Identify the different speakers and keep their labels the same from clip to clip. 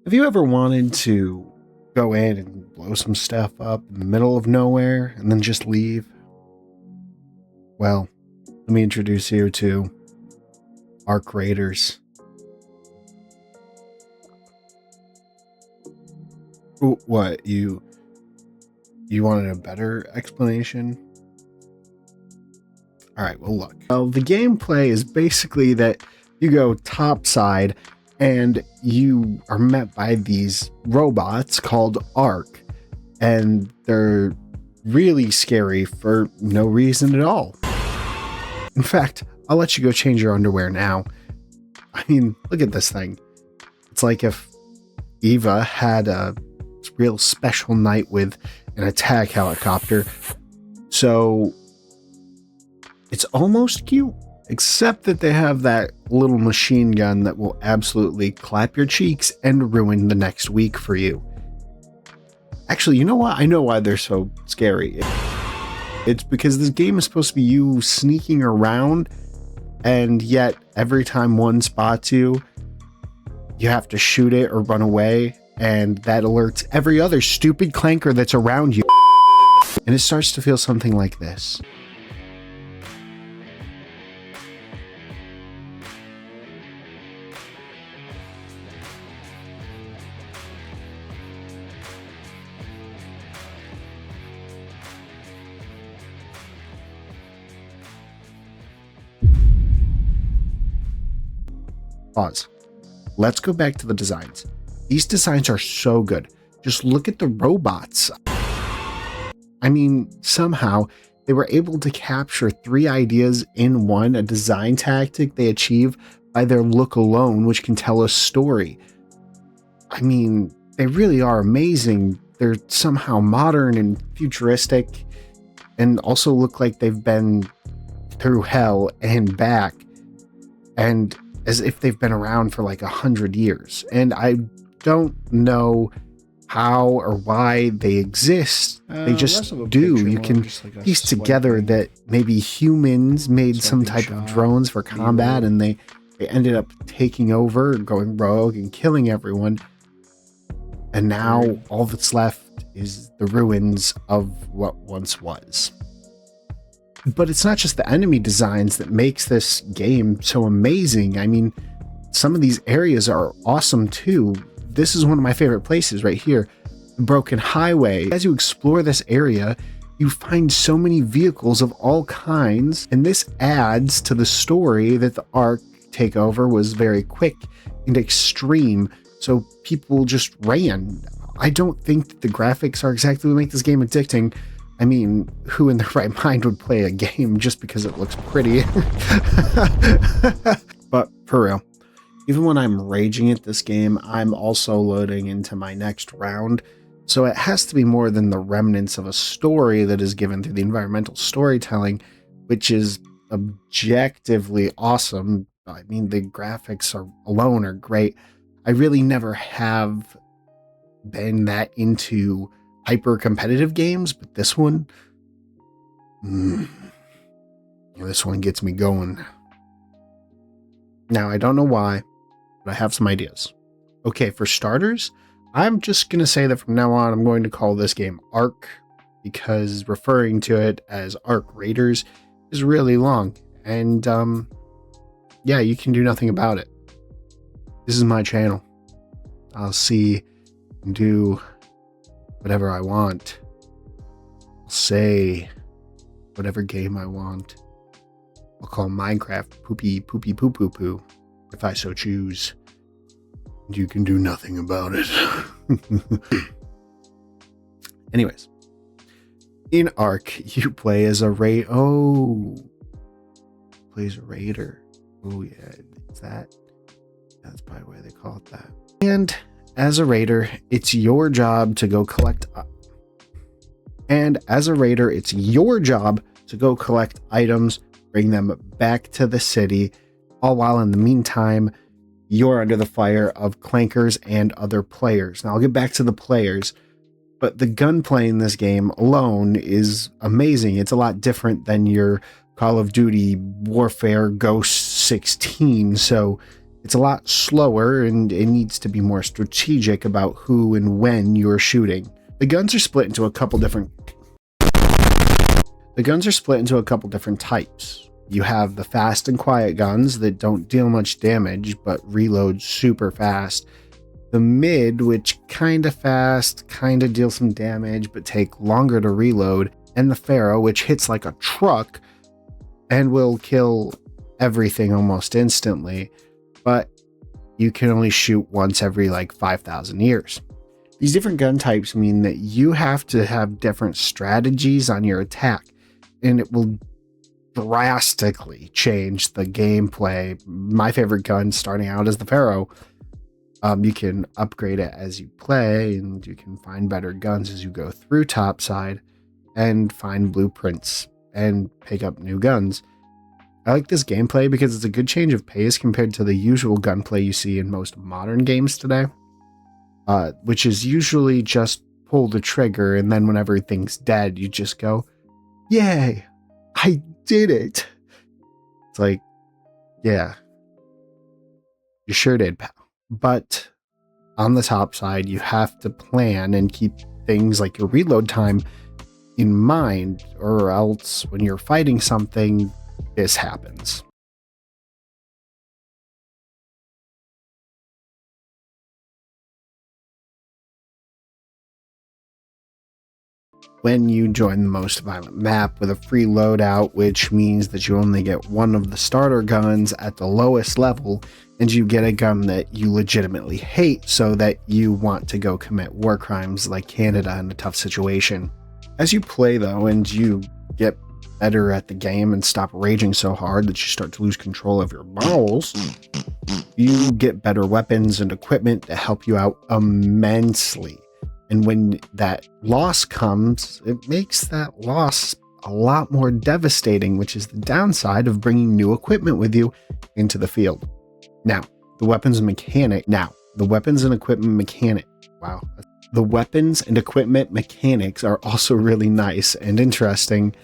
Speaker 1: Have you ever wanted to go in and blow some stuff up in the middle of nowhere and then just leave? Well, let me introduce you to Arc Raiders. Ooh, what, you wanted a better explanation? Alright, well look. Well, the gameplay is basically that you go topside and you are met by these robots called Arc, and they're really scary for no reason at all. In fact, I'll let you go change your underwear now. I mean, look at this thing. It's like if Eva had a real special night with an attack helicopter. So it's almost cute, except that they have that little machine gun that will absolutely clap your cheeks and ruin the next week for you. Actually, you know what? I know why they're so scary. It's because this game is supposed to be you sneaking around, and yet every time one spots you, you have to shoot it or run away, and that alerts every other stupid clanker that's around you. And it starts to feel something like this. Pause. Let's go back to the designs. These designs are so good. Just look at the robots. I mean, somehow they were able to capture 3 ideas in one, a design tactic they achieve by their look alone, which can tell a story. I mean, they really are amazing. They're somehow modern and futuristic, and also look like they've been through hell and back, and as if they've been around for like 100 years. And I don't know how or why they exist. They just do. You can piece together that maybe humans made some type of drones for combat, and they ended up taking over, going rogue, and killing everyone. And now all that's left is the ruins of what once was. But it's not just the enemy designs that makes this game so amazing. I mean, some of these areas are awesome too. This is one of my favorite places right here, the Broken Highway. As you explore this area, you find so many vehicles of all kinds, and this adds to the story that the Arc takeover was very quick and extreme, so people just ran. I don't think that the graphics are exactly what make this game addicting. I mean, who in their right mind would play a game just because it looks pretty? But for real, even when I'm raging at this game, I'm also loading into my next round. So it has to be more than the remnants of a story that is given through the environmental storytelling, which is objectively awesome. I mean, the graphics alone are great. I really never have been that into hyper competitive games, but this one, this one gets me going. Now, I don't know why, but I have some ideas. Okay, for starters, I'm just going to say that from now on, I'm going to call this game Arc, because referring to it as Arc Raiders is really long. And, yeah, you can do nothing about it. This is my channel. I'll see and do whatever I want. I'll say whatever game I want. I'll call Minecraft poopy poopy poo poo poo if I so choose. You can do nothing about it. Anyways, in Arc, you play as a plays a raider. Oh yeah, it's that. That's probably why they call it that. And as a raider, it's your job to go collect. Items, bring them back to the city, all while in the meantime, you're under the fire of clankers and other players. Now I'll get back to the players, but the gunplay in this game alone is amazing. It's a lot different than your Call of Duty Warfare Ghost 16, so It's a lot slower and it needs to be more strategic about who and when you're shooting. The guns are split into a couple different types. You have the fast and quiet guns that don't deal much damage but reload super fast. The mid, which kinda fast, kinda deal some damage but take longer to reload. And the Pharaoh, which hits like a truck and will kill everything almost instantly, but you can only shoot once every like 5,000 years. These different gun types mean that you have to have different strategies on your attack, and it will drastically change the gameplay. My favorite gun starting out is the Pharaoh. You can upgrade it as you play, and you can find better guns as you go through topside and find blueprints and pick up new guns. I like this gameplay because it's a good change of pace compared to the usual gunplay you see in most modern games today, which is usually just pull the trigger and then when everything's dead, you just go, yay, I did it. It's like, yeah, you sure did, pal. But on the top side, you have to plan and keep things like your reload time in mind, or else when you're fighting something, this happens. When you join the most violent map with a free loadout, which means that you only get one of the starter guns at the lowest level, and you get a gun that you legitimately hate so that you want to go commit war crimes like Canada in a tough situation. As you play though, and you get better at the game and stop raging so hard that you start to lose control of your balls, you get better weapons and equipment to help you out immensely. And when that loss comes, it makes that loss a lot more devastating, which is the downside of bringing new equipment with you into the field. Now, the weapons and equipment mechanics are also really nice and interesting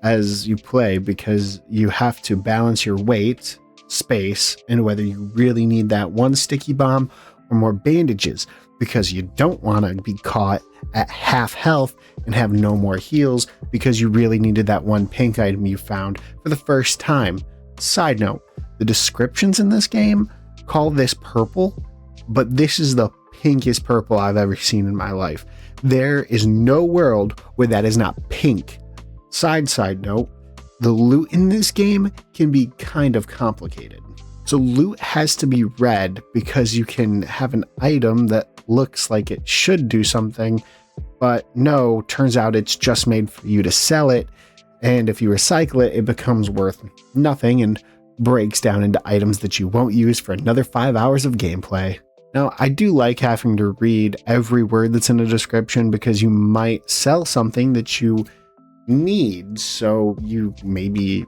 Speaker 1: as you play, because you have to balance your weight, space, and whether you really need that one sticky bomb or more bandages, because you don't want to be caught at half health and have no more heals because you really needed that one pink item you found for the first time. Side note, the descriptions in this game call this purple, but this is the pinkest purple I've ever seen in my life. There is no world where that is not pink. Side note, the loot in this game can be kind of complicated. So loot has to be red because you can have an item that looks like it should do something, but no, turns out it's just made for you to sell it. And if you recycle it, it becomes worth nothing and breaks down into items that you won't use for another 5 hours of gameplay. Now, I do like having to read every word that's in a description because you might sell something that you need, so you maybe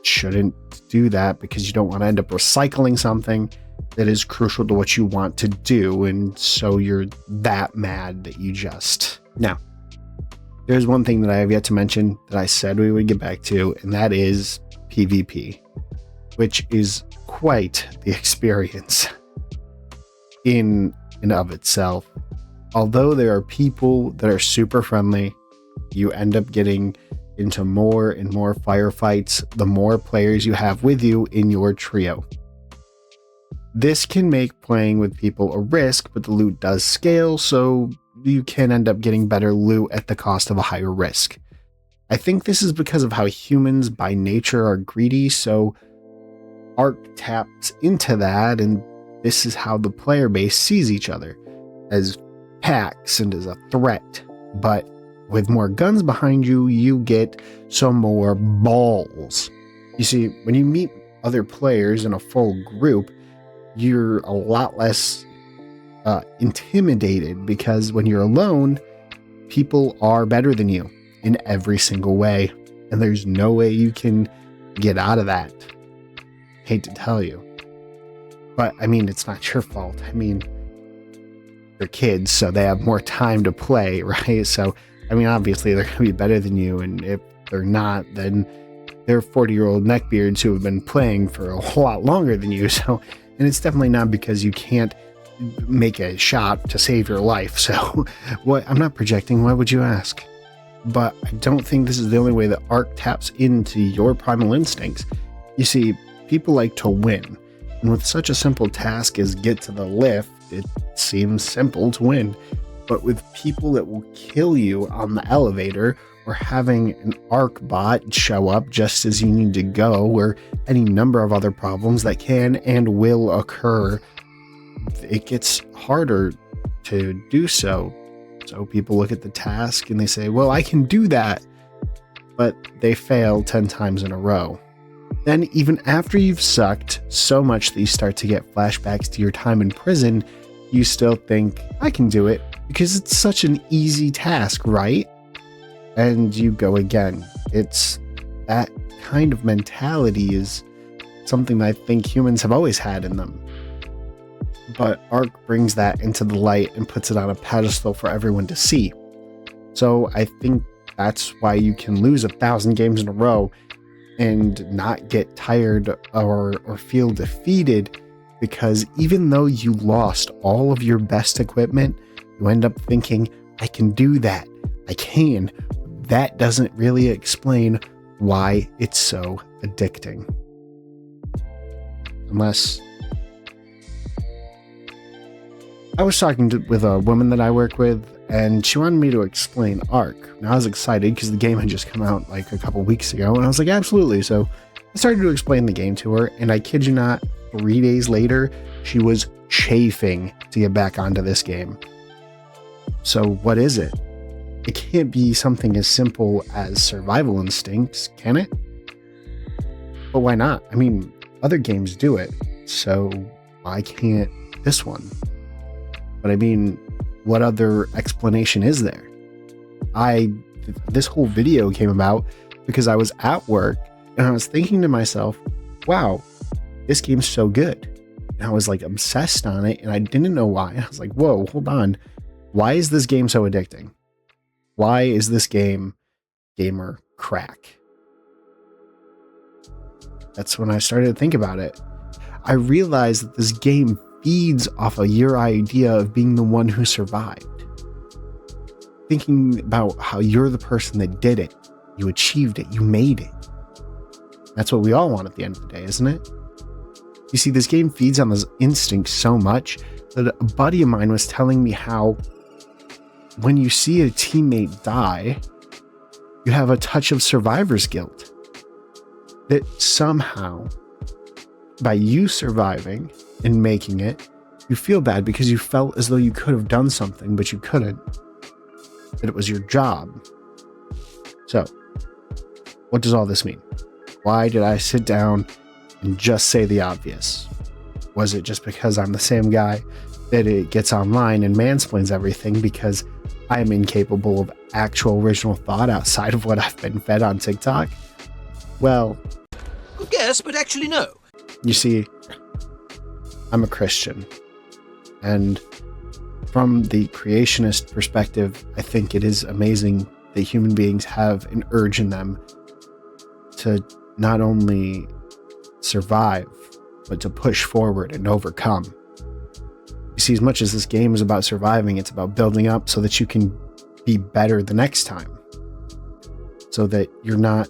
Speaker 1: shouldn't do that because you don't want to end up recycling something that is crucial to what you want to do, and so you're that mad that you just... Now, there's one thing that I have yet to mention that I said we would get back to, and that is PvP, which is quite the experience in and of itself. Although there are people that are super friendly, you end up getting into more and more firefights the more players you have with you in your trio. This can make playing with people a risk, but the loot does scale, so you can end up getting better loot at the cost of a higher risk. I think this is because of how humans by nature are greedy, so Ark taps into that, and this is how the player base sees each other, as packs and as a threat. But with more guns behind you, you get some more balls. You see, when you meet other players in a full group, you're a lot less intimidated, because when you're alone, people are better than you in every single way, and there's no way you can get out of that. Hate to tell you, but I mean, it's not your fault. I mean, they're kids, so they have more time to play, right? So I mean, obviously they're going to be better than you, and if they're not, then they're 40-year-old neckbeards who have been playing for a whole lot longer than you, so And it's definitely not because you can't make a shot to save your life. So what? I'm not projecting. Why would you ask? But I don't think this is the only way that Ark taps into your primal instincts. You see, people like to win. And with such a simple task as get to the lift, it seems simple to win. But with people that will kill you on the elevator, or having an Ark bot show up just as you need to go, or any number of other problems that can and will occur, it gets harder to do so. So people look at the task and they say, well, I can do that, but they fail 10 times in a row. Then even after you've sucked so much that you start to get flashbacks to your time in prison, you still think, I can do it because it's such an easy task, right? And you go again. It's that kind of mentality is something that I think humans have always had in them. But Ark brings that into the light and puts it on a pedestal for everyone to see. So I think that's why you can lose 1,000 games in a row and not get tired or feel defeated, because even though you lost all of your best equipment, you end up thinking, I can do that. I can. That doesn't really explain why it's so addicting. Unless... I was talking with a woman that I work with, and she wanted me to explain Ark. And I was excited because the game had just come out like a couple weeks ago, and I was like, absolutely. So I started to explain the game to her, and I kid you not, 3 days later, she was chafing to get back onto this game. So what is it? It can't be something as simple as survival instincts, can it? But why not? I mean, other games do it, so why can't this one? But I mean, what other explanation is there? This whole video came about because I was at work and I was thinking to myself, wow, this game's so good. And I was like obsessed on it and I didn't know why. I was like, whoa, hold on. Why is this game so addicting? Why is this game gamer crack? That's when I started to think about it. I realized that this game feeds off of your idea of being the one who survived. Thinking about how you're the person that did it. You achieved it. You made it. That's what we all want at the end of the day, isn't it? You see, this game feeds on those instincts so much that a buddy of mine was telling me how when you see a teammate die, you have a touch of survivor's guilt. That somehow, by you surviving and making it, you feel bad because you felt as though you could have done something, but you couldn't. That it was your job. So, what does all this mean? Why did I sit down and just say the obvious? Was it just because I'm the same guy that it gets online and mansplains everything because I am incapable of actual original thought outside of what I've been fed on TikTok? Well,
Speaker 2: yes, but actually no.
Speaker 1: You see, I'm a Christian, and from the creationist perspective, I think it is amazing that human beings have an urge in them to not only survive, but to push forward and overcome. You see, as much as this game is about surviving, it's about building up so that you can be better the next time. So that you're not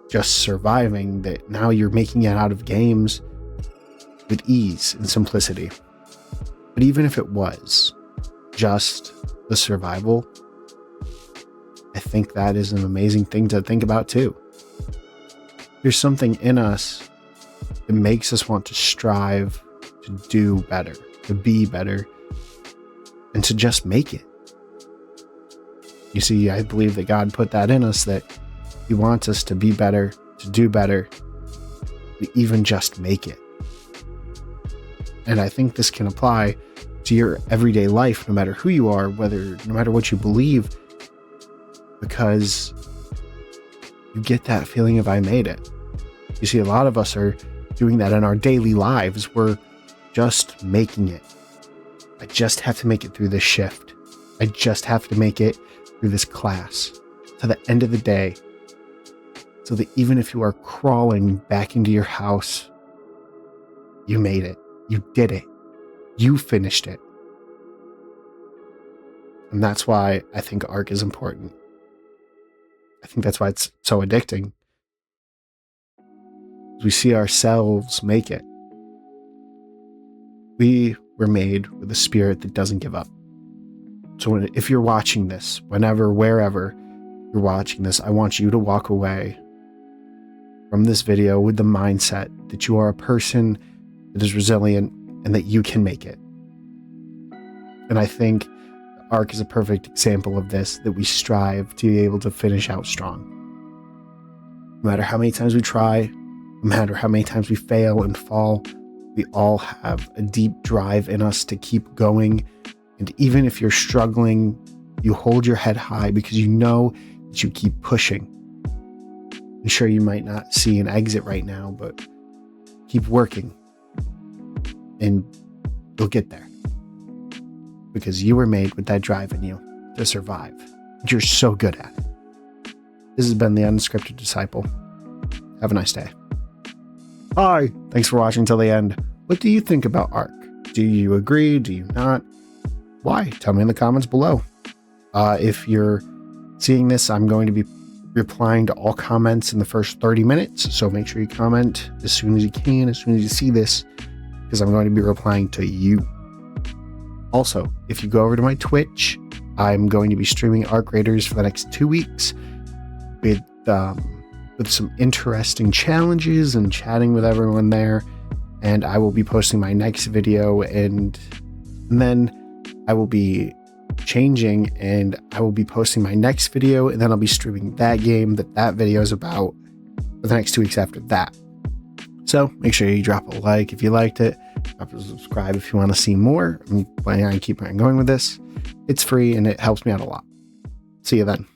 Speaker 1: just surviving, that now you're making it out of games with ease and simplicity. But even if it was just the survival, I think that is an amazing thing to think about too. There's something in us that makes us want to strive to do better, to be better, and to just make it. You see, I believe that God put that in us, that He wants us to be better, to do better, to even just make it. And I think this can apply to your everyday life, no matter who you are, no matter what you believe, because you get that feeling of I made it. You see, a lot of us are doing that in our daily lives. We're just making it. I just have to make it through this shift. I just have to make it through this class to the end of the day, so that even if you are crawling back into your house, you made it. You did it. You finished it. And that's why I think Arc is important. I think that's why it's so addicting. We see ourselves make it. We were made with a spirit that doesn't give up. So if you're watching this, whenever, wherever you're watching this, I want you to walk away from this video with the mindset that you are a person that is resilient and that you can make it. And I think Arc is a perfect example of this, that we strive to be able to finish out strong. No matter how many times we try, no matter how many times we fail and fall, we all have a deep drive in us to keep going. And even if you're struggling, you hold your head high because you know that you keep pushing. I'm sure you might not see an exit right now, but keep working and you'll get there. Because you were made with that drive in you to survive. You're so good at it. This has been the Unscripted Disciple. Have a nice day. Hi, thanks for watching till the end. What do you think about Arc? Do you agree? Do you not? Why? Tell me in the comments below. If you're seeing this, I'm going to be replying to all comments in the first 30 minutes. So make sure you comment as soon as you can, as soon as you see this, because I'm going to be replying to you. Also, if you go over to my Twitch, I'm going to be streaming Arc Raiders for the next 2 weeks with some interesting challenges and chatting with everyone there. And I will be posting my next video, and then I will be changing and I will be posting my next video, and then I'll be streaming that game that video is about for the next 2 weeks after that. So make sure you drop a like if you liked it. Drop a subscribe if you want to see more. I'm planning on keeping on going with this. It's free and it helps me out a lot. See you then.